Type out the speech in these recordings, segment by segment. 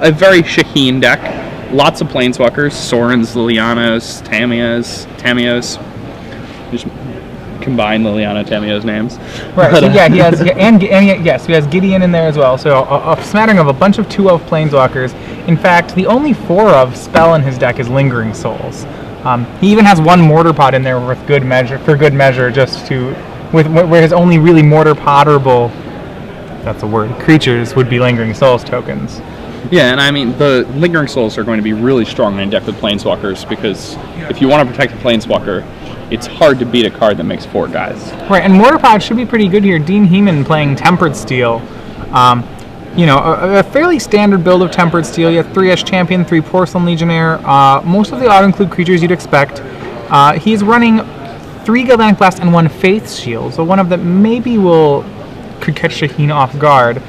a very Shaheen deck. Lots of Planeswalkers, Sorens, Lilianas, Tamios. Just combine Liliana, Tamios names. Right, so yeah, he has, yes, he has Gideon in there as well. So a smattering of a bunch of 2-of Planeswalkers. In fact, the only 4-of spell in his deck is Lingering Souls. He even has one Mortar Pod in there with good measure, just to, where his only really Mortar Potterable, that's a word, creatures would be Lingering Souls tokens. Yeah, and I mean, the Lingering Souls are going to be really strong in a deck with Planeswalkers, because if you want to protect a Planeswalker, it's hard to beat a card that makes 4 guys. Right, and Mortar Pod should be pretty good here. Dean Heman playing Tempered Steel. A fairly standard build of Tempered Steel. You have 3 Ash Champion, 3 Porcelain Legionnaire. Most of the auto-include creatures you'd expect. He's running 3 Galvanic Blast and 1 Faith Shield, so one of them maybe could catch Shaheen off guard.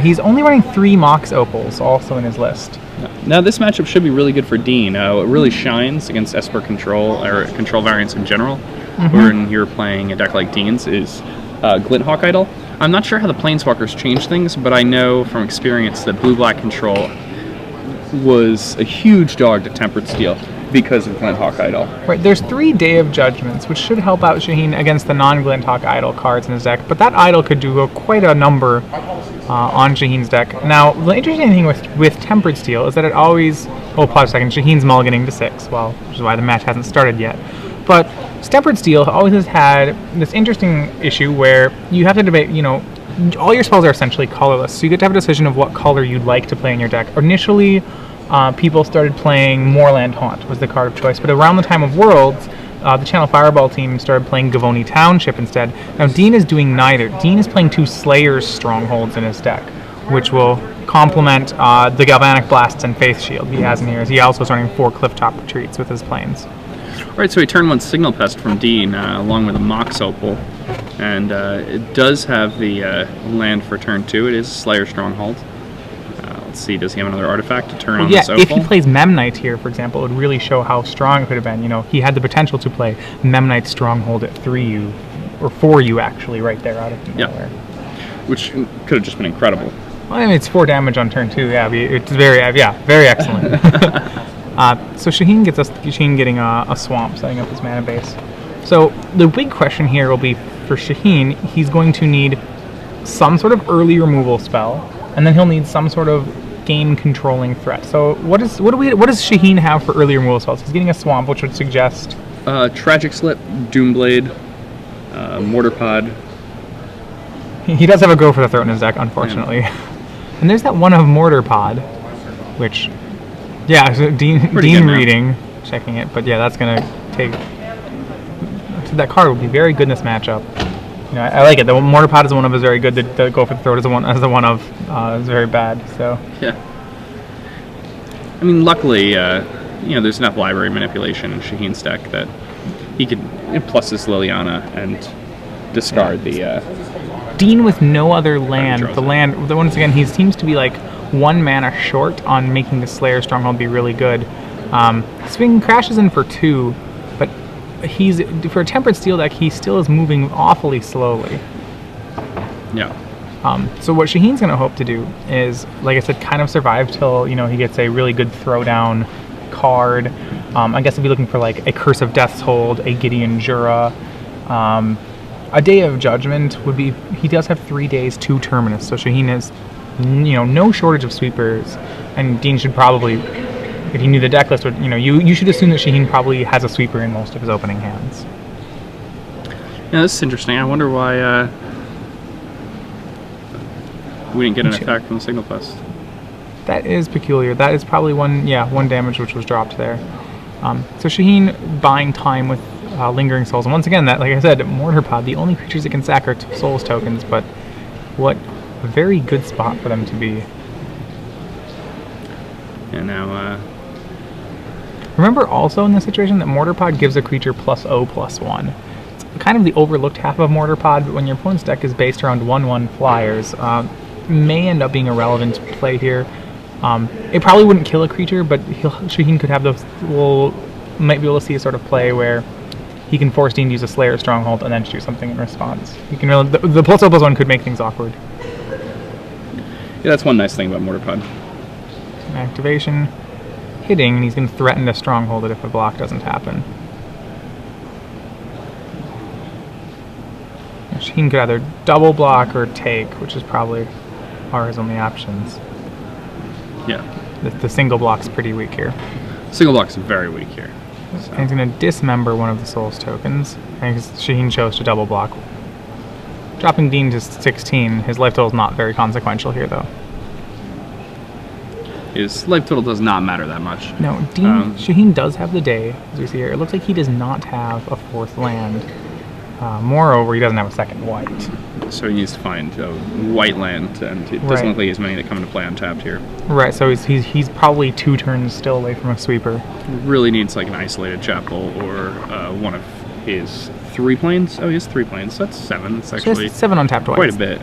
He's only running 3 Mox Opals also in his list. Now this matchup should be really good for Dean. What really shines against Esper Control, or Control variants in general, when you're playing a deck like Dean's, is Glinthawk Idol. I'm not sure how the Planeswalkers change things, but I know from experience that Blue-Black Control was a huge dog to Tempered Steel because of Glinthawk Idol. Right, there's 3 Day of Judgments, which should help out Shaheen against the non-Glinthawk Idol cards in his deck, but that Idol could do quite a number on Shaheen's deck. Now, the interesting thing with Tempered Steel is that it always... Oh, pause a second. Shaheen's mulliganing to 6, which is why the match hasn't started yet. But Tempered Steel always has had this interesting issue where you have to debate, all your spells are essentially colorless, so you get to have a decision of what color you'd like to play in your deck. Initially, people started playing Moorland Haunt was the card of choice, but around the time of Worlds, the Channel Fireball team started playing Gavoni Township instead. Now, Dean is doing neither. Dean is playing 2 Slayer's Strongholds in his deck, which will complement the Galvanic Blasts and Faith Shield he has in here. He also is running 4 Clifftop Retreats with his planes. Alright, so he turned 1 Signal Pest from Dean, along with a Mox Opal, and it does have the land for turn 2. It is Slayer Stronghold. Let's see, does he have another artifact to turn on this Opal? If he plays Memnite here, for example, it would really show how strong it could have been. He had the potential to play Memnite Stronghold at 3U, or 4U actually, right there out of nowhere. Which could have just been incredible. Well, I mean, it's 4 damage on turn 2, it's very excellent. So Shaheen gets Shaheen getting a swamp, setting up his mana base. So the big question here will be for Shaheen, he's going to need some sort of early removal spell, and then he'll need some sort of game controlling threat. So what does Shaheen have for early removal spells? He's getting a swamp, which would suggest Tragic Slip, Doomblade, Mortar Pod. He does have a Go for the Throat in his deck, unfortunately. Yeah. And there's that one of Mortar Pod, which so Dean reading, checking it, but that's gonna take. So that card would be very good in this matchup. I like it. The Mortar Pod is one of is very good. The Go for the Throat is the one is very bad. So yeah. I mean, luckily, there's enough library manipulation in Shaheen's deck that he could plus his Liliana and discard the. Dean with no other land. Once again, he seems to be like 1 mana short on making the Slayer Stronghold be really good. Swing crashes in for 2, but for a Tempered Steel deck, he still is moving awfully slowly. Yeah. So what Shaheen's going to hope to do is, like I said, kind of survive till he gets a really good throwdown card. I guess he'll be looking for like a Curse of Death's Hold, a Gideon Jura. A Day of Judgment would be. He does have 3 days, 2 Terminus, so Shaheen has no shortage of sweepers, and Dean should probably, if he knew the deck list, would you should assume that Shaheen probably has a sweeper in most of his opening hands. Yeah, this is interesting. I wonder why we didn't get an attack from the Signal Pest. That is peculiar. That is probably one damage which was dropped there. So Shaheen buying time with Lingering Souls, and once again, that, like I said, Mortar Pod, the only creatures that can sack are Souls tokens, but what a very good spot for them to be. And now, remember also in this situation that Mortar Pod gives a creature +0/+1. It's kind of the overlooked half of Mortar Pod, but when your opponent's deck is based around 1/1 flyers, may end up being a relevant play here. It probably wouldn't kill a creature, but Shaheen could have those. Might be able to see a sort of play where he can force Dean to use a Slayer Stronghold and then do something in response. He can really, the +0/+1 could make things awkward. Yeah, that's one nice thing about Mortar Pod. Activation, hitting, and he's going to threaten to stronghold it if a block doesn't happen. Shaheen could either double block or take, which is probably are his only options. Yeah. The single block's pretty weak here. Single block's very weak here. And he's going to dismember one of the Soul's tokens. And Shaheen chose to double block. Dropping Dean to 16, his life total is not very consequential here, though. His life total does not matter that much. No, Shaheen does have the day, as we see here. It looks like he does not have a fourth land. Moreover, he doesn't have a second white. So he needs to find a white land, and it doesn't look like he has many that come into play untapped here. Right, so he's probably 2 turns still away from a sweeper. Really needs like an isolated chapel or one of his 3 planes. Oh, he has 3 planes. So that's 7. It's actually so 7 untapped whites. Quite a bit.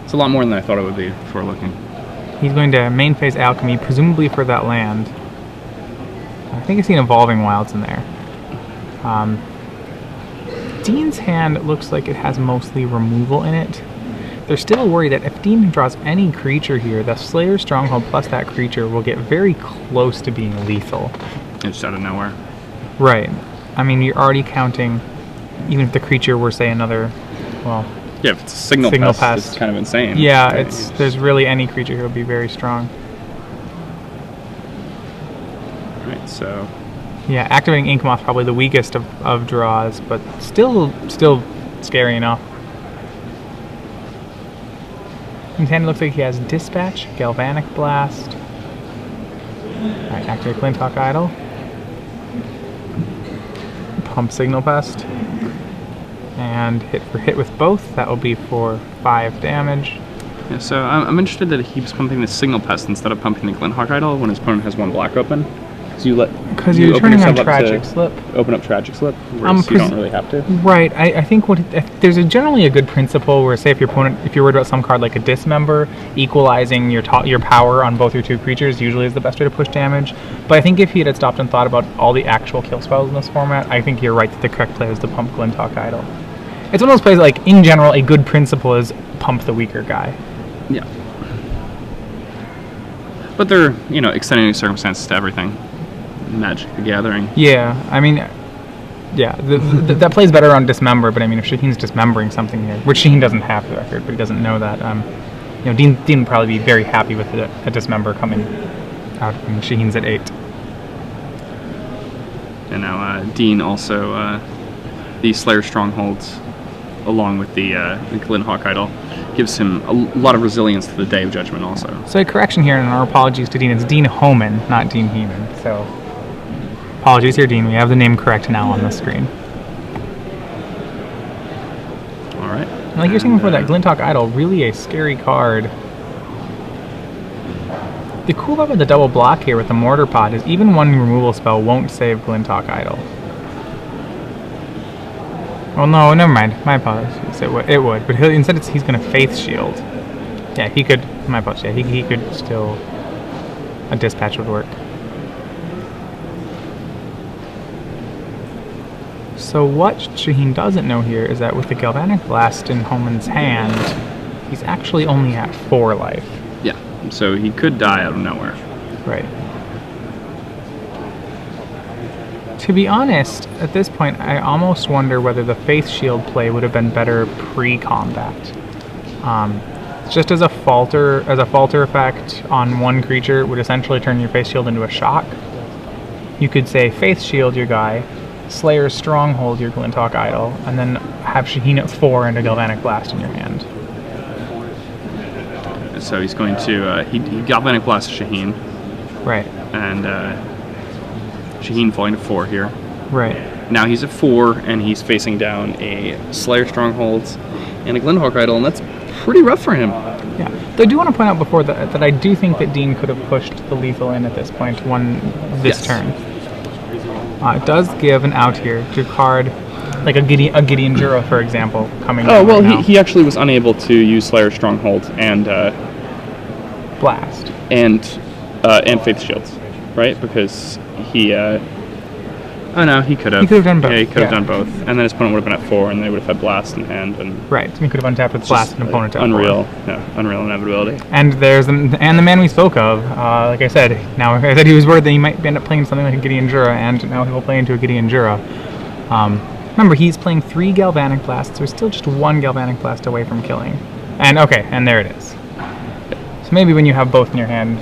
It's a lot more than I thought it would be before looking. He's going to main phase Alchemy, presumably for that land. I think I've seen Evolving Wilds in there. Dean's hand looks like it has mostly removal in it. They're still worried that if Dean draws any creature here, the Slayer's Stronghold plus that creature will get very close to being lethal. It's out of nowhere. Right. I mean, you're already counting, even if the creature were, say, another, well... Yeah, if it's a signal pest, it's kind of insane. Yeah, there's really any creature who would be very strong. Right, so... Yeah, activating Inkmoth probably the weakest of draws, but still scary enough. His hand looks like he has Dispatch, Galvanic Blast. Alright, activate Glinthawk Idol. Pump Signal Pest. And hit with both. That will be for 5 damage. Yeah, so I'm interested that he was pumping the Signal Pest instead of pumping the Glinthawk Idol when his opponent has 1 black open. So because you're turning on Tragic Slip. Open up Tragic Slip, whereas you don't really have to. Right. I think there's generally a good principle where, say, if you're worried about some card like a Dismember, equalizing your power on both your 2 creatures usually is the best way to push damage. But I think if he had stopped and thought about all the actual kill spells in this format, I think you're right that the correct play is to pump Glinthawk Idol. It's one of those plays, like, in general, a good principle is pump the weaker guy. Yeah. But they're, extending circumstances to everything. Magic the Gathering. Yeah, I mean, yeah, that plays better on Dismember, but I mean, if Shaheen's dismembering something here, which Shaheen doesn't have the record, but he doesn't know that, Dean would probably be very happy with a Dismember coming out, and Shaheen's at 8. And now Dean also, the Slayer Strongholds, along with the Glinthawk Idol, gives him a lot of resilience to the Day of Judgment also. So a correction here, and our apologies to Dean, it's Dean Heman, not Dean Heman, so... Apologies here, Dean. We have the name correct now on the screen. All right. And like you're saying before, that Glinthawk Idol, really a scary card. The cool part with the double block here with the Mortar Pod is even one removal spell won't save Glinthawk Idol. Well, no, never mind. My apologies. It would, but instead he's going to Faith Shield. Yeah, he could. My apologies. Yeah, he could still. A Dispatch would work. So what Shaheen doesn't know here is that with the Galvanic Blast in Heman's hand, he's actually only at 4 life. Yeah, so he could die out of nowhere. Right. To be honest, at this point, I almost wonder whether the Faith Shield play would have been better pre-combat. Just as a falter effect on one creature would essentially turn your Faith Shield into a shock. You could say Faith Shield your guy, Slayer's Stronghold your Glinthawk Idol, and then have Shaheen at 4 and a Galvanic Blast in your hand. So he's going to he Galvanic Blast Shaheen. Right. And Shaheen falling to 4 here. Right. Now he's at 4 and he's facing down a Slayer Strongholds and a Glinthawk Idol, and that's pretty rough for him. Yeah. Though I do want to point out before that I do think that Dean could have pushed the lethal in at this point this turn. It does give an out here to a card like a Gideon Jura, for example, coming. Oh well, right he actually was unable to use Slayer Stronghold and Blast and Faith Shields, right? Because he Oh no, he could have. He could have done both. Yeah, he could have done both. And then his opponent would have been at 4, and they would have had Blast in hand. And right, so he could have untapped with Blast and opponent to unreal. Yeah, unreal inevitability. And there's the man we spoke of. Like I said, he was worried that he might end up playing something like a Gideon Jura, and now he will play into a Gideon Jura. Remember, he's playing 3 Galvanic Blasts, so he's still just 1 Galvanic Blast away from killing. And and there it is. So maybe when you have both in your hand,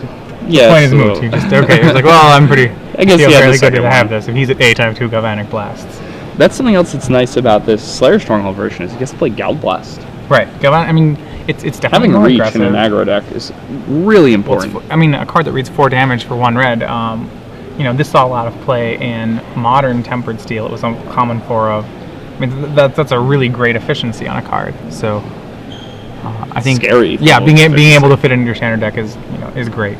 the point is moot. You just He's like, well, I'm pretty. I guess feel he had fairly the good to second have one. this. If he's at 8, I have 2 Galvanic Blasts. That's something else that's nice about this Slayer Stronghold version is he gets to play Gal Blast. Right, Galvanic. I mean, it's definitely Having more reach aggressive. in an aggro deck is really important. A card that reads 4 damage for 1 red. This saw a lot of play in modern Tempered Steel. It was a common 4 of. I mean, that's a really great efficiency on a card. So, I think scary. Yeah, being able to fit into your standard deck is great.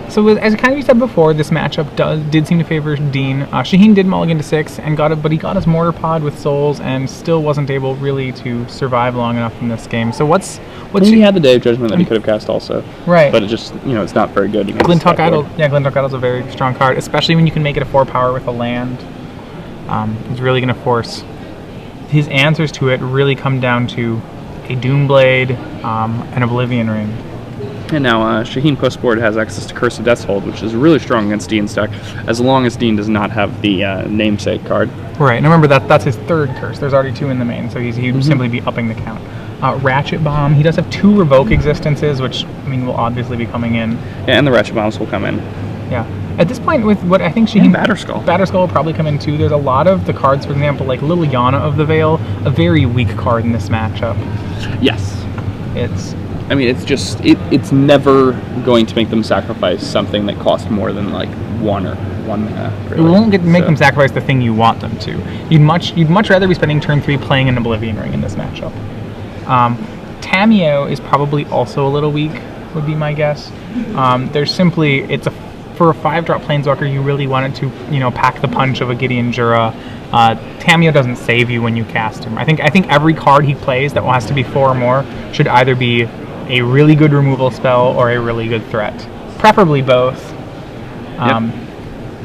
So as kind of you said before, this matchup did seem to favor Dean. Shaheen did mulligan to 6 and but he got his Mortar Pod with Souls and still wasn't able really to survive long enough in this game. So he had the Day of Judgment that he could have cast also. Right. But it just it's not very good. Glinthawk Idol. Yeah, Glinthawk Idol is a very strong card, especially when you can make it a 4 power with a land. It's really going to force. His answers to it really come down to a Doomblade, an Oblivion Ring. And now Shaheen postboard has access to Curse of Death's Hold, which is really strong against Dean's deck, as long as Dean does not have the namesake card. Right, and remember that's his 3rd curse. There's already 2 in the main, so he'd simply be upping the count. Ratchet Bomb, he does have 2 Revoke existences, which will obviously be coming in. Yeah, and the Ratchet Bombs will come in. Yeah. At this point, with what I think Shaheen... Batterskull. Batterskull will probably come in too. There's a lot of the cards, for example, like Liliana of the Veil, a very weak card in this matchup. Yes. It's never going to make them sacrifice something that costs more than like 1 mana. Really. It won't make them sacrifice the thing you want them to. You'd much rather be spending turn 3 playing an Oblivion Ring in this matchup. Tamiyo is probably also a little weak, would be my guess. For a 5-drop Planeswalker, you really wanted to pack the punch of a Gideon Jura. Tamiyo doesn't save you when you cast him. I think every card he plays that has to be 4 or more should either be a really good removal spell or a really good threat. Preferably both. Yep.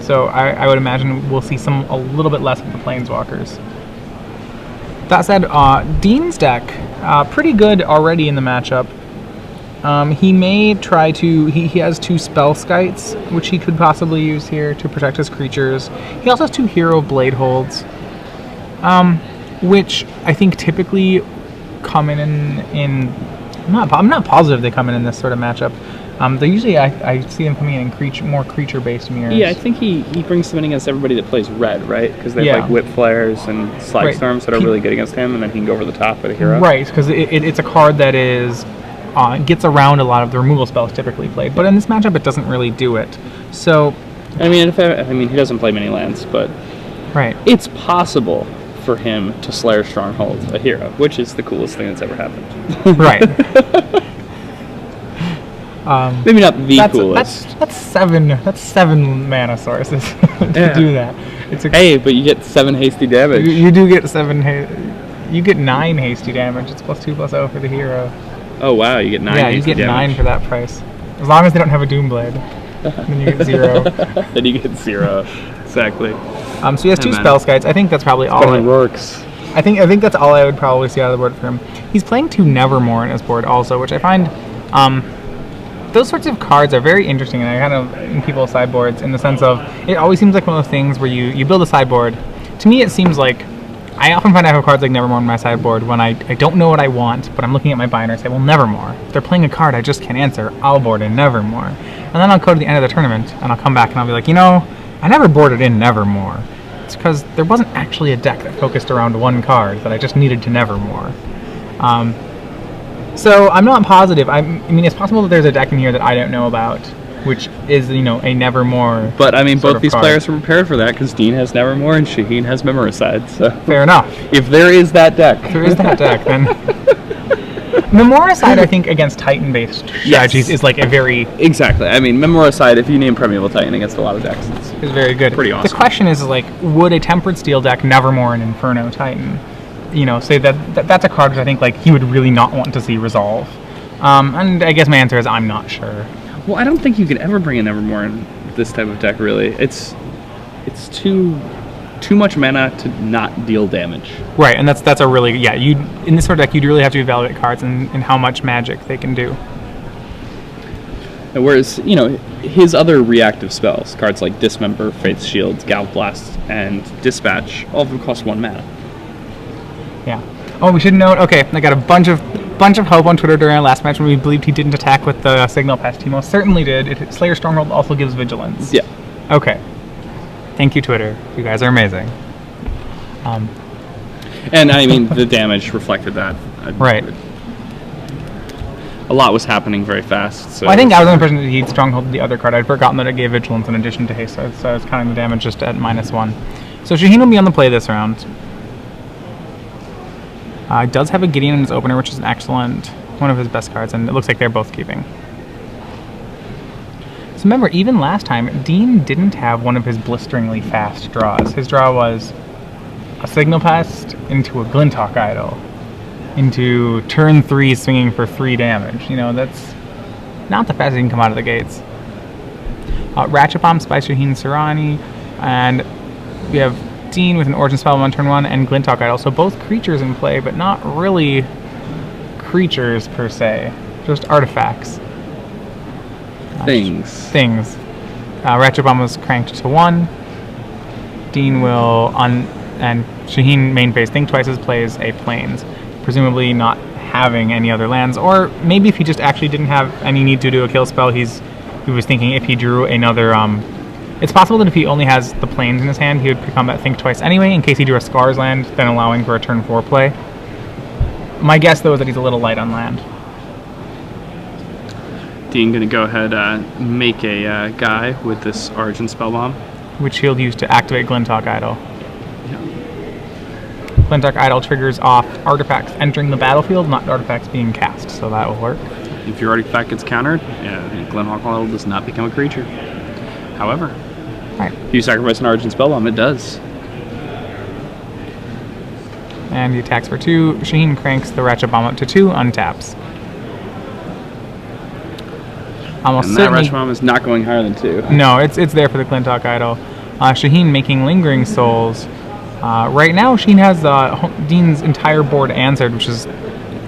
So I would imagine we'll see a little bit less of the Planeswalkers. That said, Dean's deck, pretty good already in the matchup. He may try to... He has 2 Spell Skites, which he could possibly use here to protect his creatures. He also has 2 Hero Blade Holds, which I think typically come in I'm not positive they come in this sort of matchup. They usually, I see them coming in more creature-based mirrors. Yeah, I think he brings them in against everybody that plays red, right? Because they have like Whip Flares and Slag Storms that are really good against him, and then he can go over the top with a hero. Right, because it's a card that is... gets around a lot of the removal spells typically played, but in this matchup it doesn't really do it. So, he doesn't play many lands, but it's possible for him to Slayer Stronghold a hero, which is the coolest thing that's ever happened. Right. Maybe not the coolest. That's 7 mana sources to do that. But you get 7 hasty damage. You do get 7. You get 9 hasty damage. It's +2/+0 for the hero. Oh wow, you get 9 Yeah, you get damage. 9 for that price. As long as they don't have a Doomblade. Then you get 0. Then you get 0. Exactly. So he has 2 Spell Skites. I think that's probably all. It works. I think that's all I would probably see out of the board for him. He's playing 2 Nevermore in his board also, which I find those sorts of cards are very interesting, and I kind of in people's sideboards in the sense of it always seems like one of those things where you build a sideboard. To me, it seems like I often find I have cards like Nevermore in my sideboard when I don't know what I want, but I'm looking at my binder and say, well, Nevermore. If they're playing a card I just can't answer, I'll board in Nevermore. And then I'll go to the end of the tournament, and I'll come back and I'll be like, I never boarded in Nevermore. It's because there wasn't actually a deck that focused around one card that I just needed to Nevermore. So I'm not positive. It's possible that there's a deck in here that I don't know about, which is, a Nevermore. But, both these players are prepared for that, because Dean has Nevermore and Shaheen has Memoricide, so... Fair enough. If there is that deck. Then... Memoricide, I think, against Titan-based strategies is like a very... Exactly. Memoricide, if you name Permeable Titan against a lot of decks, it's very good. Pretty awesome. The question is, would a Tempered Steel deck Nevermore and Inferno Titan, say that's a card which I think, he would really not want to see resolve. And I guess my answer is I'm not sure. Well, I don't think you could ever bring in Nevermore in this type of deck, really. It's too much mana to not deal damage. Right, and that's a really, yeah, you in this sort of deck, you'd really have to evaluate cards and how much magic they can do. Whereas, you know, his other reactive spells, cards like Dismember, Faith's Shield, Galv Blast, and Dispatch, all of them cost 1 mana. Yeah. Oh, we should note, okay, I got a bunch of hope on Twitter during our last match when we believed he didn't attack with the Signal Pest. He most certainly did. Slayer Stronghold also gives Vigilance. Yeah. Okay. Thank you, Twitter. You guys are amazing. And, I mean, the damage reflected that. Right. A lot was happening very fast. So well, I think I was the impression that he'd Stronghold the other card. I'd forgotten that it gave Vigilance in addition to Haste, so I was counting the damage just at -1. So Shaheen will be on the play this round. He does have a Gideon in his opener, which is an excellent, one of his best cards, and it looks like they're both keeping. So remember, even last time, Dean didn't have one of his blisteringly fast draws. His draw was a Signal Pest into a Glinthawk Idol, into turn 3 swinging for 3 damage. You know, that's not the fastest he can come out of the gates. Ratchet Bombs by Shaheen Soorani, and we have Dean with an Origin Spell on turn 1 and Glinthawk Idol. So both creatures in play, but not really creatures per se, just artifacts. Things. Ratchet Bomb was cranked to 1. Dean will, and Shaheen main phase Think Twice's plays a Plains, presumably not having any other lands, or maybe if he just actually didn't have any need to do a kill spell, he was thinking if he drew another, it's possible that if he only has the Plains in his hand, he would combat Think Twice anyway, in case he drew a Scars land, then allowing for a turn 4 play. My guess, though, is that he's a little light on land. Dean going to go ahead make a guy with this Origin Spellbomb, which he'll use to activate Glinthawk Idol. Yeah. Glinthawk Idol triggers off artifacts entering the battlefield, not artifacts being cast, so that will work. If your artifact gets countered, Glinthawk Idol does not become a creature. However, right. If you sacrifice an Origin Spellbomb, it does. And he attacks for 2. Shaheen cranks the Ratchet Bomb up to 2, untaps. And that Ratchet Bomb is not going higher than 2. No, it's there for the Glinthawk Idol. Shaheen making Lingering Souls. Right now, Shaheen has Dean's entire board answered, which is,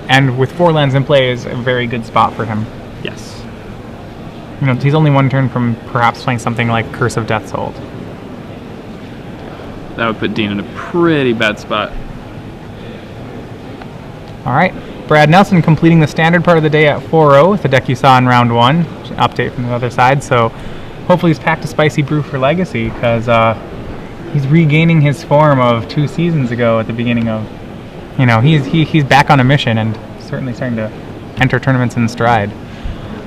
and with 4 lands in play, is a very good spot for him. Yes. You know, he's only 1 turn from perhaps playing something like Curse of Death's Hold. That would put Dean in a pretty bad spot. All right. Brad Nelson completing the standard part of the day at 4-0 with the deck you saw in round 1. Update from the other side. So hopefully he's packed a spicy brew for Legacy, because he's regaining his form of 2 seasons ago at the beginning of, you know, he's back on a mission and certainly starting to enter tournaments in stride.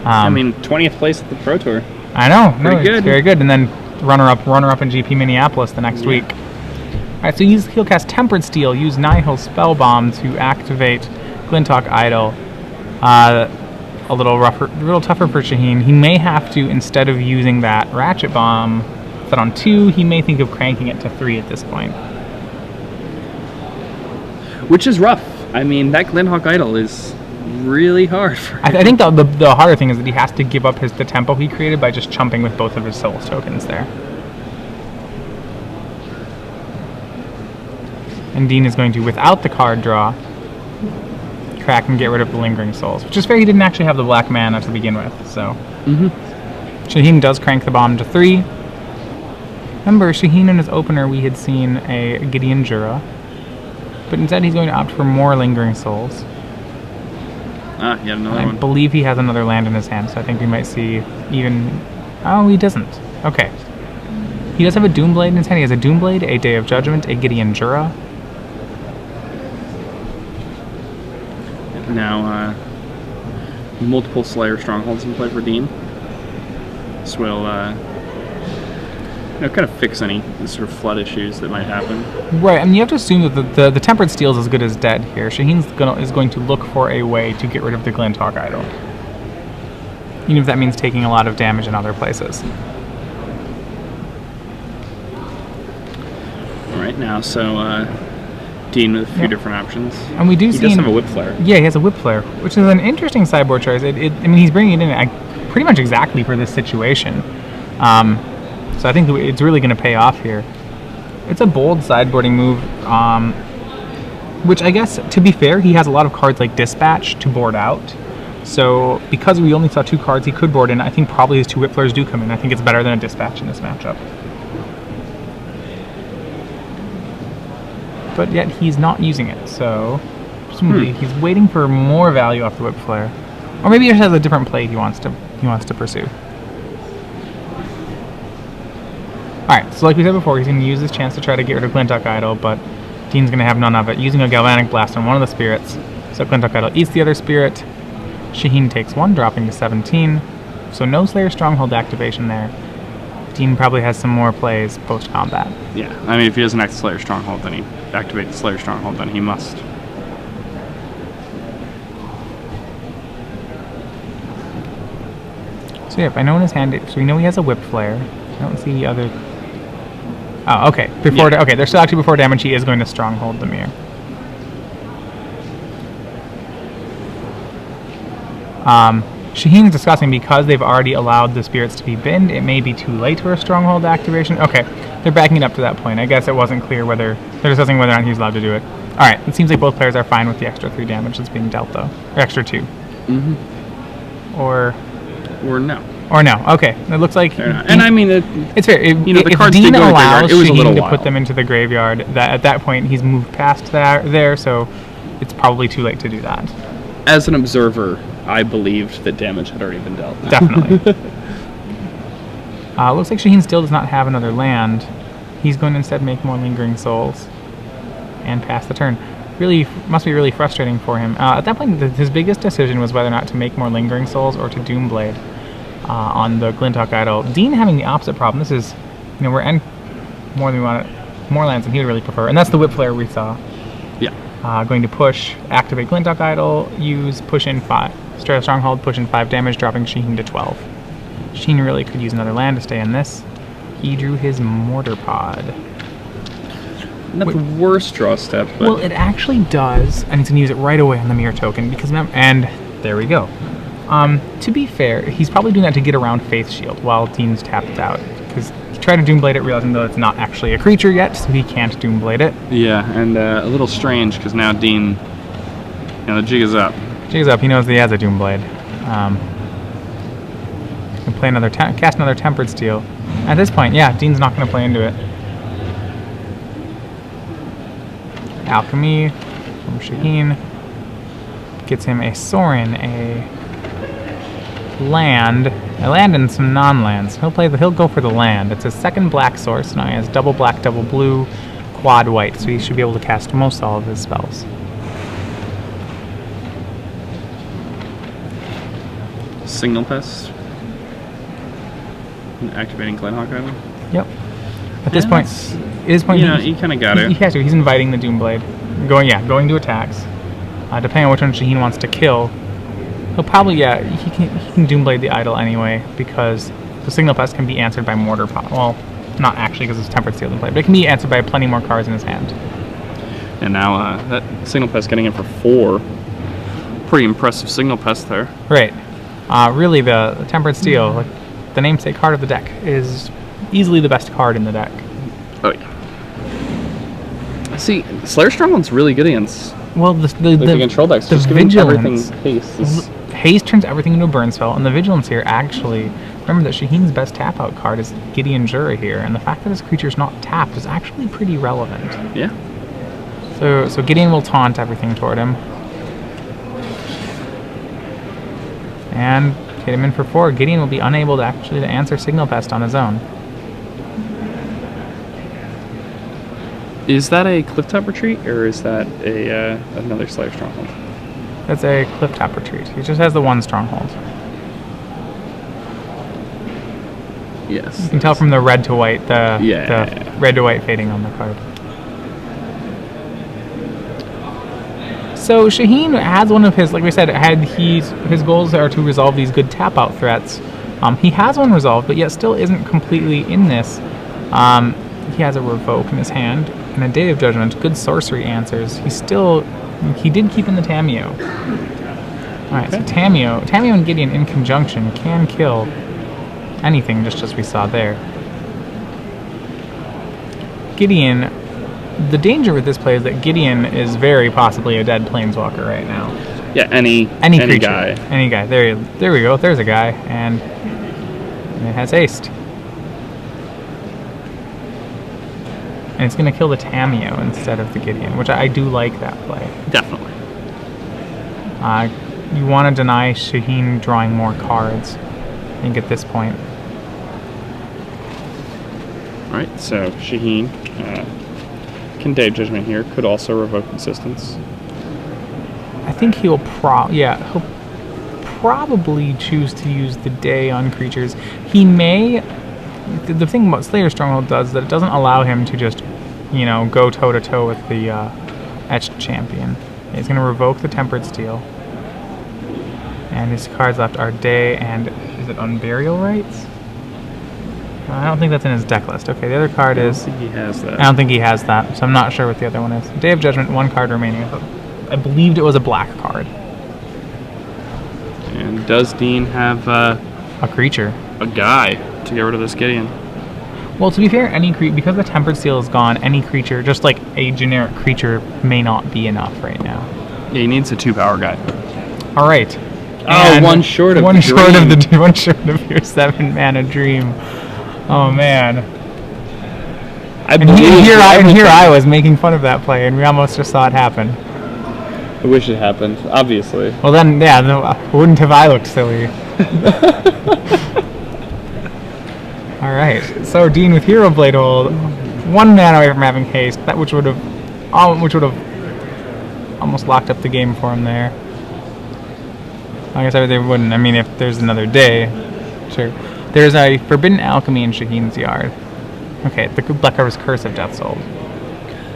I mean, 20th place at the Pro Tour. I know. Pretty good. It's very good. And then runner-up in GP Minneapolis the next week. All right, so he'll cast Tempered Steel, use Nihil Spellbomb to activate Glinthawk Idol. A little tougher for Shaheen. He may have to, instead of using that Ratchet Bomb set on 2, he may think of cranking it to 3 at this point. Which is rough. I mean, that Glinthawk Idol is really hard for him. I think the harder thing is that he has to give up the tempo he created by just chumping with both of his Souls tokens there. And Dean is going to, without the card draw, crack and get rid of the Lingering Souls, which is fair. He didn't actually have the black mana to begin with, so. Shaheen does crank the bomb to 3. Remember, Shaheen in his opener, we had seen a Gideon Jura, but instead he's going to opt for more Lingering Souls. Yet another one. I believe he has another land in his hand, so I think we might see even... Oh, he doesn't. Okay. He does have a Doomblade in his hand. He has a Doomblade, a Day of Judgment, a Gideon Jura. Now, multiple Slayer Strongholds in play for Dean. This will, kind of fix any sort of flood issues that might happen. Right, and you have to assume that the Tempered Steel is as good as dead here. Shaheen is going to look for a way to get rid of the Glinthawk Idol, even if that means taking a lot of damage in other places. All right, now, so Dean with a few different options. And we do see... He does have a Whip Flare. Yeah, he has a Whip Flare, which is an interesting sideboard choice. I mean, he's bringing it in pretty much exactly for this situation. So I think it's really going to pay off here. It's a bold sideboarding move, which I guess, to be fair, he has a lot of cards like Dispatch to board out. So because we only saw 2 cards he could board in, I think probably his 2 Whip Flares do come in. I think it's better than a Dispatch in this matchup. But yet he's not using it, so presumably he's waiting for more value off the Whip Flare. Or maybe he just has a different play he wants to pursue. Alright, so like we said before, he's going to use this chance to try to get rid of Glinthawk Idol, but Dean's going to have none of it, using a Galvanic Blast on one of the spirits. So Glinthawk Idol eats the other spirit. Shaheen takes 1, dropping to 17. So no Slayer Stronghold activation there. Dean probably has some more plays post-combat. Yeah, I mean, if he doesn't activate Slayer Stronghold, then he activates Slayer Stronghold, then he must. So yeah, if I know in his hand, so we know he has a Whip Flare. I don't see the other... Oh, okay. Okay, they're still actually before damage. He is going to Stronghold the Mirror. Shaheen's discussing because they've already allowed the spirits to be binned, it may be too late for a Stronghold activation. Okay, they're backing it up to that point. I guess it wasn't clear whether... They're discussing whether or not he's allowed to do it. Alright, it seems like both players are fine with the extra 3 damage that's being dealt, though. Or extra 2. Mm-hmm. Or no. Or no. Okay, it looks like... And I mean... It's fair. If Dean allows Shaheen to put them into the graveyard, at that point he's moved past there, so it's probably too late to do that. As an observer, I believed that damage had already been dealt. Definitely. Looks like Shaheen still does not have another land. He's going to instead make more Lingering Souls and pass the turn. Really, must be really frustrating for him. At that point, his biggest decision was whether or not to make more Lingering Souls or to Doomblade on the Glinthawk Idol. Dean having the opposite problem. This is, we're in more than we wanted, more lands than he would really prefer, and that's the Whip Flare we saw. Yeah. Going to push, activate Glinthawk Idol, use, push in 5. Straight Stronghold, push in 5 damage, dropping Shaheen to 12. Shaheen really could use another land to stay in this. He drew his Mortar Pod. Not the worst draw step, but... Well, it actually does, and he's going to use it right away on the Mirror token, because and there we go. To be fair, he's probably doing that to get around Faith Shield while Dean's tapped out, because he tried to Doomblade it, realizing though it's not actually a creature yet, so he can't Doomblade it. Yeah, and a little strange, because now Dean, the jig is up. Jig is up, he knows that he has a Doomblade. He can play another, cast another Tempered Steel. At this point, yeah, Dean's not going to play into it. Alchemy from Shaheen gets him a Sorin, a land and some non-lands. He'll go for the land. It's his second black source. Now he has double black, double blue, quad white, so he should be able to cast most all of his spells. Signal Pest. Activating Glinthawk Idol. Yep. At this point, he kind of got it. He has to. He's inviting the Doomblade. Going to attacks. Depending on which one Shaheen wants to kill, he'll probably, he can Doomblade the Idol anyway, because the Signal Pest can be answered by Mortar Pod. Well, not actually, because it's Tempered Steel in play, but it can be answered by plenty more cards in his hand. And now that Signal Pest getting in for 4. Pretty impressive Signal Pest there. Right. Really, the Tempered Steel, like the namesake card of the deck, is easily the best card in the deck. Oh yeah. See, Slayer Stronghold's really good against. Well, the control decks. The just Vigilance. Everything haste. Haste turns everything into a burn spell, and the Vigilance here actually. Remember that Shaheen's best tap out card is Gideon Jura here, and the fact that his creature's not tapped is actually pretty relevant. Yeah. So Gideon will taunt everything toward him. And hit him in for 4. Gideon will be unable to answer Signal Pest on his own. Is that a Clifftop Retreat, or is that another Slayer Stronghold? That's a Clifftop Retreat. He just has the 1 Stronghold. Yes. You can tell from the red to white, the yeah. red to white fading on the card. So Shaheen has one of his, like we said, his goals are to resolve these good tap out threats. He has one resolved, but yet still isn't completely in this. He has a Revoke in his hand and a Day of Judgment, good sorcery answers. He did keep in the Tamiyo. Alright, so Tamiyo and Gideon in conjunction can kill anything, just as we saw there. Gideon, the danger with this play is that Gideon is very possibly a dead planeswalker right now. Yeah, any creature, guy. any guy. There we go. There's a guy, and it has aced. And it's going to kill the Tameo instead of the Gideon, which I do like that play. Definitely. You want to deny Shaheen drawing more cards, I think, at this point. Alright, so Shaheen can Day of Judgment here, could also revoke Insistence. I think he'll probably choose to use the Day on creatures. He may... The thing about Slayer Stronghold does is that it doesn't allow him to just, go toe-to-toe with the Etched Champion. He's going to revoke the Tempered Steel. And his cards left are Day and... Is it Unburial Rites? I don't think that's in his deck list. Okay, the other card is... I don't think he has that. I don't think he has that, so I'm not sure what the other one is. Day of Judgment, 1 card remaining. I believed it was a black card. And does Dean have A creature. a guy to get rid of this Gideon? Well, to be fair, because the Tempered Steel is gone, any creature, just like a generic creature, may not be enough right now. Yeah, he needs a 2-power guy. All right. Oh, one short of one the short dream. of the one short of your 7-mana dream. Oh man. Here I was making fun of that play, and we almost just saw it happen. I wish it happened, obviously. Well then, yeah, wouldn't have I looked silly. All right, so Dean with Hero Blade Hold, 1 mana away from having haste, which would have almost locked up the game for him there. I guess they wouldn't. I mean, if there's another day, sure. There's a Forbidden Alchemy in Shaheen's yard. Okay, the Black Card was Curse of Death's Hold.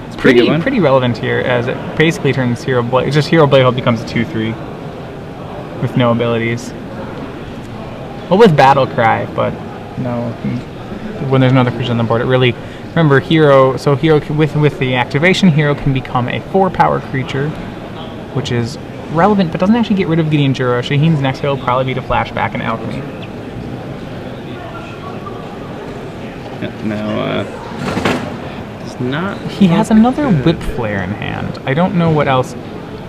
It's pretty relevant here, as it basically turns Hero Blade. Just Hero Blade Hold becomes a 2/3 with no abilities. Well, with Battle Cry, but no. When there's no other creature on the board, it really. Remember, Hero. So Hero with the activation, Hero can become a 4-power creature, which is relevant, but doesn't actually get rid of Gideon Juro. Shaheen's next hit will probably be to flashback and Alchemy. Now, it's not... He has another Whip Flare in hand. I don't know what else...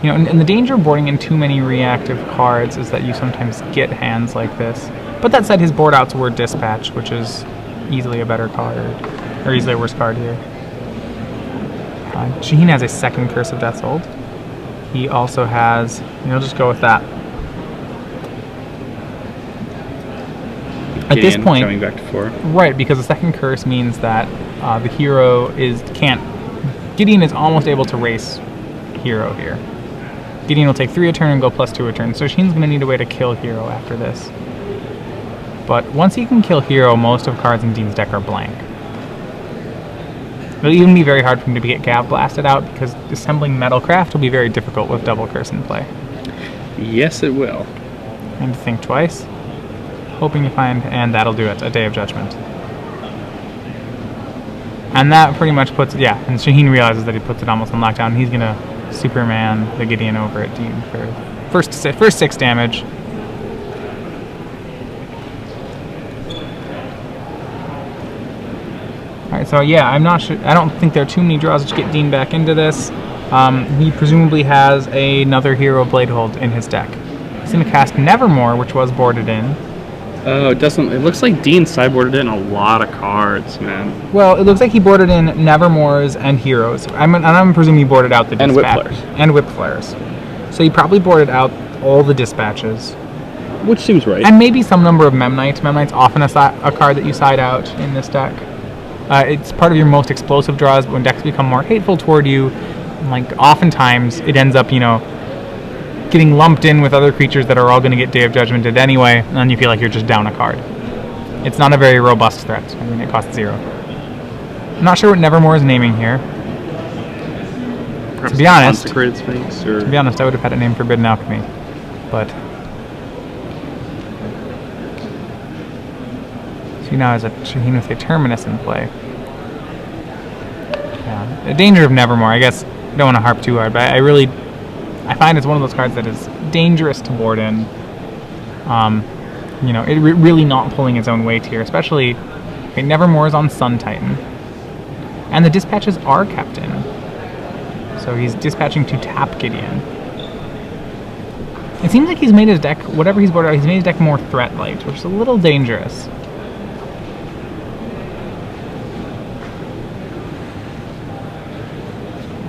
and the danger of boarding in too many reactive cards is that you sometimes get hands like this. But that said, his board outs were Dispatch, which is easily a better card, or easily a worse card here. Shaheen has a 2nd Curse of Death's Hold. He also has... I'll just go with that. At this point, coming back to 4. Right, because the 2nd curse means that the hero can't. Gideon is almost able to race Hero here. Gideon will take 3 a turn and go +2 a turn. So Shaheen's going to need a way to kill Hero after this. But once he can kill Hero, most of cards in Dean's deck are blank. It'll even be very hard for him to get Gav Blasted out because assembling Metalcraft will be very difficult with double curse in play. Yes, it will. And to think twice. Hoping to find, and that'll do it, a Day of Judgment. And that pretty much puts, and Shaheen realizes that he puts it almost on lockdown. He's going to Superman the Gideon over at Dean for first 6 damage. Alright, so I'm not sure, I don't think there are too many draws to get Dean back into this. He presumably has another Hero Blade Hold in his deck. He's going to cast Nevermore, which was boarded in. Oh, it doesn't. It looks like Dean sideboarded in a lot of cards, man. Well, it looks like he boarded in Nevermores and Heroes. I'm presuming he boarded out the and Whip Dispatch. Flares. And Whip Flares. So he probably boarded out all the Dispatches. Which seems right. And maybe some number of Memnites. Memnite's often a card that you side out in this deck. It's part of your most explosive draws, but when decks become more hateful toward you, oftentimes it ends up, getting lumped in with other creatures that are all going to get Day of Judgmented anyway, and then you feel like you're just down a card. It's not a very robust threat. I mean, it costs 0. I'm not sure what Nevermore is naming here. Perhaps to be honest, Consecrated Sphinx, or... To be honest, I would have had it named Forbidden Alchemy, but... So now has a Shaheen with a Terminus in play. Yeah, the danger of Nevermore, I guess, I don't want to harp too hard, but I find it's one of those cards that is dangerous to board in. It really not pulling its own weight here, especially Nevermore is on Sun Titan. And the dispatches are kept in. So he's dispatching to tap Gideon. It seems like he's made his deck, whatever he's boarded out, he's made his deck more threat light, which is a little dangerous.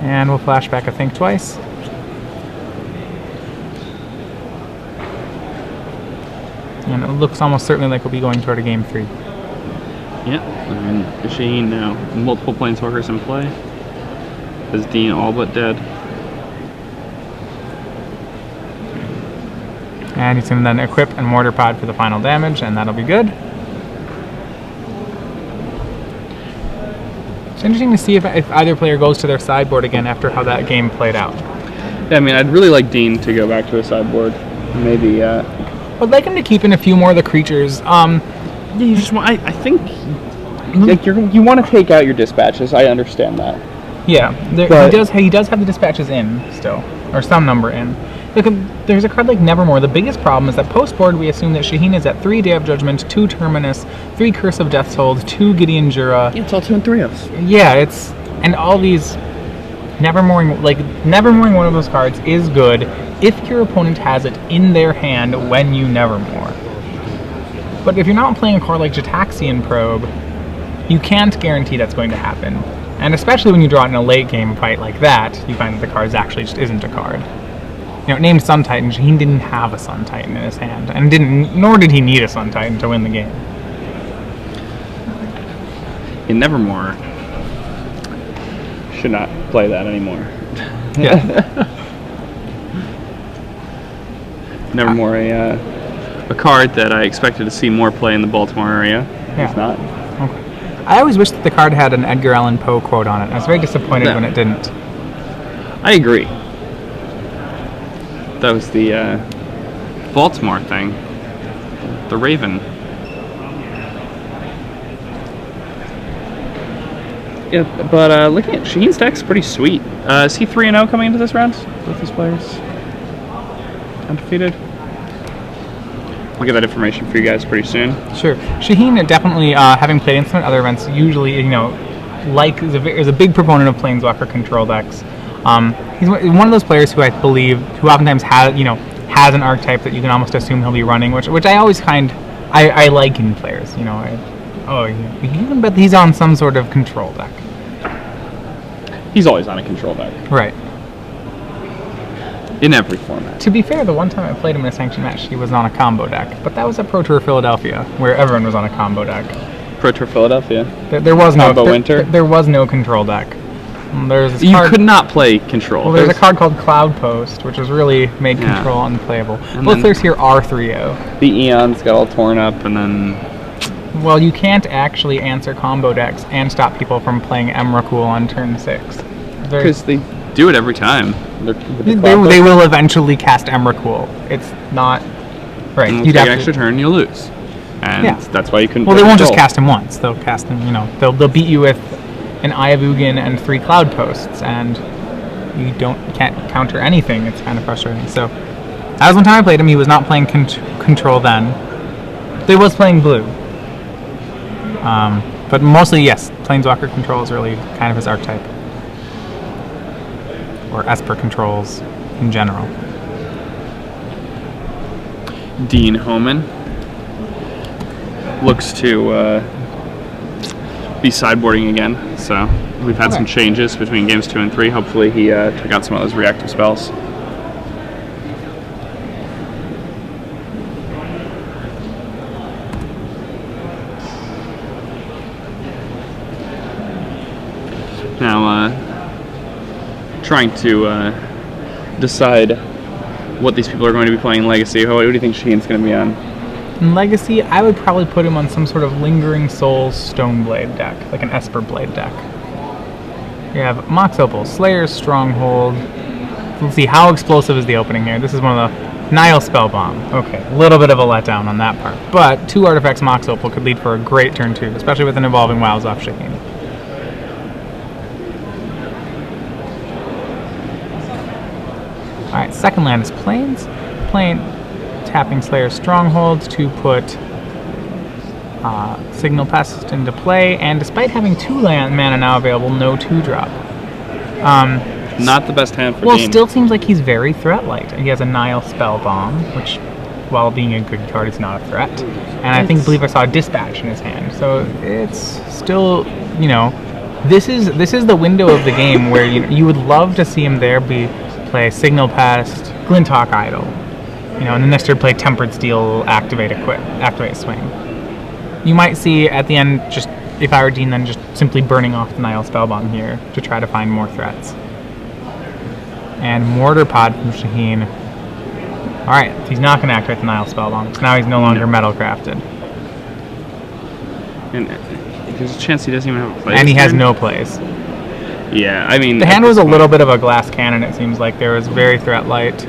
And we'll flashback a think twice. And it looks almost certainly like we'll be going toward a game 3. Yeah, and Shaheen now. Multiple planeswalkers in play. Is Dean all but dead? And he's going to then equip and Mortar Pod for the final damage, and that'll be good. It's interesting to see if either player goes to their sideboard again after how that game played out. Yeah, I mean, I'd really like Dean to go back to his sideboard. Maybe, I'd like him to keep in a few more of the creatures. you just want, I think, like you want to take out your dispatches. I understand that. Yeah, he does have the dispatches in still, or some number in. Look, there's a card like Nevermore. The biggest problem is that post-board we assume that Shaheen is at 3 Day of Judgment, 2 Terminus, 3 Curse of Death's Hold, 2 Gideon Jura. Yeah, it's all 2 and 3-ofs. Yeah, and all these Nevermoring one of those cards is good if your opponent has it in their hand when you Nevermore. But if you're not playing a card like Jataxian Probe, you can't guarantee that's going to happen. And especially when you draw it in a late game fight like that, you find that the card actually just isn't a card. You know, named Sun Titan, he didn't have a Sun Titan in his hand, and nor did he need a Sun Titan to win the game. In Nevermore, should not play that anymore. Yeah. Nevermore, a card that I expected to see more play in the Baltimore area. Yeah. It's not. Okay. I always wished that the card had an Edgar Allan Poe quote on it. I was very disappointed when it didn't. I agree. That was the Baltimore thing. The Raven. Yeah, but looking at Shaheen's deck's pretty sweet. Is he 3-0 coming into this round with his players? Undefeated? I'll get that information for you guys pretty soon. Sure. Shaheen definitely, having played in some other events, usually, is a big proponent of Planeswalker control decks. He's one of those players who I believe, who oftentimes has an archetype that you can almost assume he'll be running, which I always I like in players. You can bet he's on some sort of control deck. He's always on a control deck. Right. In every format. To be fair, the one time I played him in a sanctioned match, he was on a combo deck, but that was at Pro Tour Philadelphia, where everyone was on a combo deck. Pro Tour Philadelphia. There was no combo winter. There was no control deck. You could not play control. Well, there's a card called Cloud Post, which has really made control unplayable. Both players here are 3-0. The Eons got all torn up, and then... Well, you can't actually answer combo decks and stop people from playing Emrakul on turn 6. Because they do it every time. They will eventually cast Emrakul. It's not... Right. And you'd have extra turn, you lose. And that's why you couldn't Well, they won't just cast him once. They'll cast him, they'll beat you with an Eye of Ugin and 3 Cloud Posts, and you can't counter anything. It's kind of frustrating. So, that was one time I played him. He was not playing control then. He was playing blue. But mostly, yes, Planeswalker control is really kind of his archetype. Or Esper controls in general. Dean Heman looks to be sideboarding again, so we've had some changes between games 2 and 3. Hopefully he took out some of those reactive spells. Now, trying to decide what these people are going to be playing in Legacy. What do you think Shaheen's going to be on? In Legacy, I would probably put him on some sort of Lingering Souls Stoneblade deck, like an Esper Blade deck. You have Mox Opal, Slayer's Stronghold. Let's see, how explosive is the opening here? This is one of the... Nile Spellbomb. Okay, a little bit of a letdown on that part. But 2 artifacts Mox Opal could lead for a great turn 2, especially with an Evolving Wilds off Shaheen. Alright, second land is Plains. Tapping Slayer's Stronghold to put Signal passed into play, and despite having 2 mana now available, no 2-drop. Not the best hand for Well, Dean. still seems like he's very threat light. He has a Nile Spellbomb, which, while being a good card, is not a threat. And I believe I saw a Dispatch in his hand. So it's still, you know, this is the window of the game where you would love to see him there play Signal Pest, Glinthawk Idol, you know, and then next turn play Tempered Steel, activate Swing. You might see at the end, just if I were Dean, then just simply burning off the Nile Spellbomb here to try to find more threats. And Mortar Pod from Shaheen. Alright, he's not going to activate the Nile Spellbomb, so now he's no longer Metal Crafted. And there's a chance he doesn't even have a play. And he has no plays. Yeah, I mean... The hand was a little bit of a glass cannon, it seems like. There was very threat light.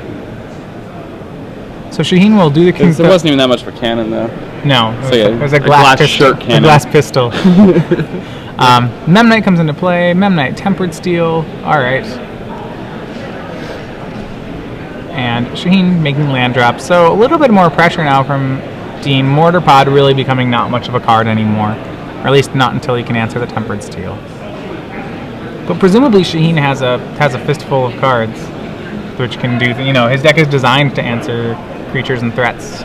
So Shaheen will do the King's... There wasn't even that much of a cannon, though. No, it was a glass pistol. shirt cannon. A glass pistol. Memnite comes into play. Memnite, Tempered Steel. Alright. And Shaheen making land drops. So a little bit more pressure now from Dean. Mortar Pod really becoming not much of a card anymore. Or at least not until he can answer the Tempered Steel. But presumably Shaheen has a fistful of cards which can do, you know, his deck is designed to answer creatures and threats.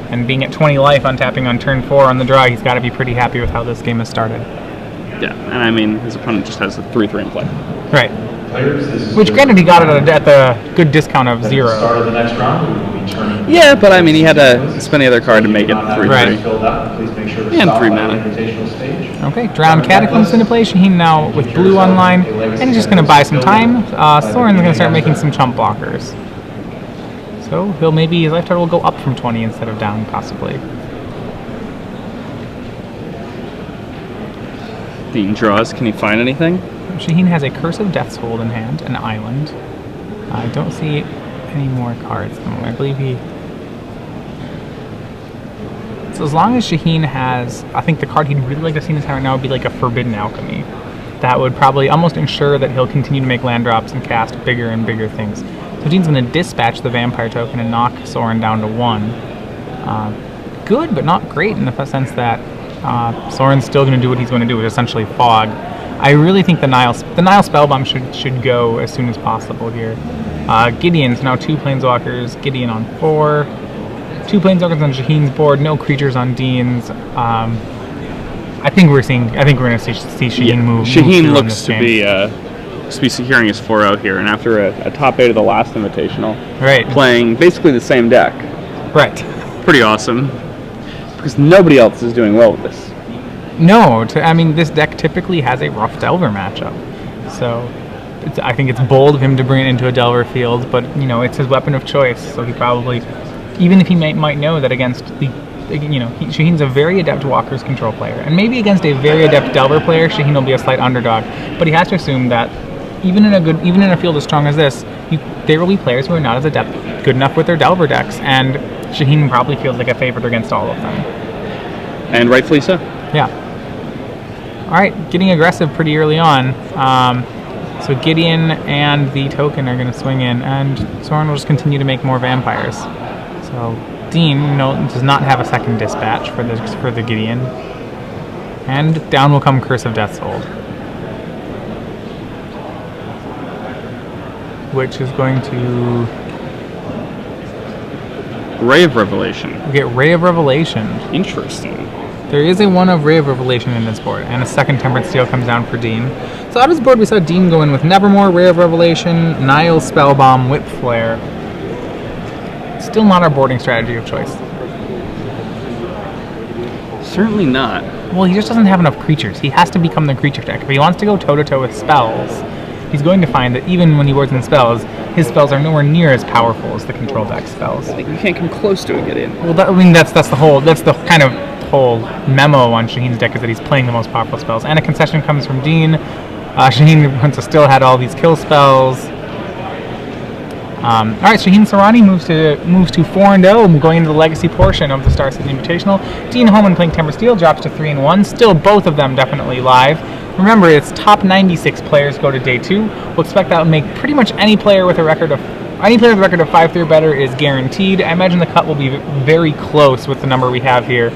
And being at 20 life, untapping on turn 4 on the draw, he's got to be pretty happy with how this game has started. Yeah, and I mean, his opponent just has a 3/3 in play. Right. Which, granted, he got it at the good discount of 0. Start of the next round, we will be turning. Yeah, but I mean, he had to spend the other card to make it 3/3. Right. Filled up. Please make sure to And stop 3 by mana. the invitational stage. Okay, Drowned Catacombs into play. Shaheen now with blue online, and he's just going to buy some time. Soren's going to start making some chump blockers. So his life total will go up from 20 instead of down, possibly. Dean draws. Can he find anything? Shaheen has a Curse of Death's Hold in hand, an island. I don't see any more cards. I believe he... So as long as Shaheen has... I think the card he'd really like to see in his hand right now would be like a Forbidden Alchemy. That would probably almost ensure that he'll continue to make land drops and cast bigger and bigger things. So Dean's going to dispatch the Vampire token and knock Soren down to 1. Good, but not great in the sense that Soren's still going to do what he's going to do, which is essentially fog. I really think the Nile Spellbomb should go as soon as possible here. Gideon's now 2 Planeswalkers. Gideon on 4. 2 Planeswalkers on Shaheen's board. No creatures on Dean's. I think we're going to see Shaheen move. Shaheen looks to be securing his 4-0 here, and after a top 8 of the last Invitational, right, playing basically the same deck. Right. Pretty awesome, because nobody else is doing well with this. No, I mean, this deck typically has a rough Delver matchup, so I think it's bold of him to bring it into a Delver field, but, you know, it's his weapon of choice, so he probably, even if he might know that against Shaheen's a very adept Walker's Control player, and maybe against a very adept Delver player, Shaheen will be a slight underdog, but he has to assume that even in a field as strong as this, there will be players who are not as good enough with their Delver decks, and Shaheen probably feels like a favorite against all of them. And rightfully so. Yeah. Alright, getting aggressive pretty early on. So Gideon and the token are going to swing in, and Soren will just continue to make more vampires. So Dean does not have a second dispatch for the Gideon. And down will come Curse of Death's Hold, which is going to... Ray of Revelation. We get Ray of Revelation. Interesting. There is a 1 of Ray of Revelation in this board, and a second Tempered Steel comes down for Dean. So out of his board, we saw Dean go in with Nevermore, Ray of Revelation, Nile Spellbomb, Whip Flare. Still not our boarding strategy of choice. Certainly not. Well, he just doesn't have enough creatures. He has to become the creature deck. If he wants to go toe-to-toe with spells, he's going to find that even when he boards in spells, his spells are nowhere near as powerful as the control deck spells. You can't come close to a Gideon. Well, that's the kind of whole memo on Shaheen's deck, is that he's playing the most powerful spells. And a concession comes from Dean. Shaheen once still had all these kill spells. Alright, Shaheen Soorani moves to 4-0, going into the legacy portion of the Star City Invitational. Dean Heman playing Tempered Steel drops to 3-1. Still both of them definitely live. Remember, it's top 96 players go to day 2. We'll expect that would make pretty much any player with a record of 5-3 or better is guaranteed. I imagine the cut will be very close with the number we have here.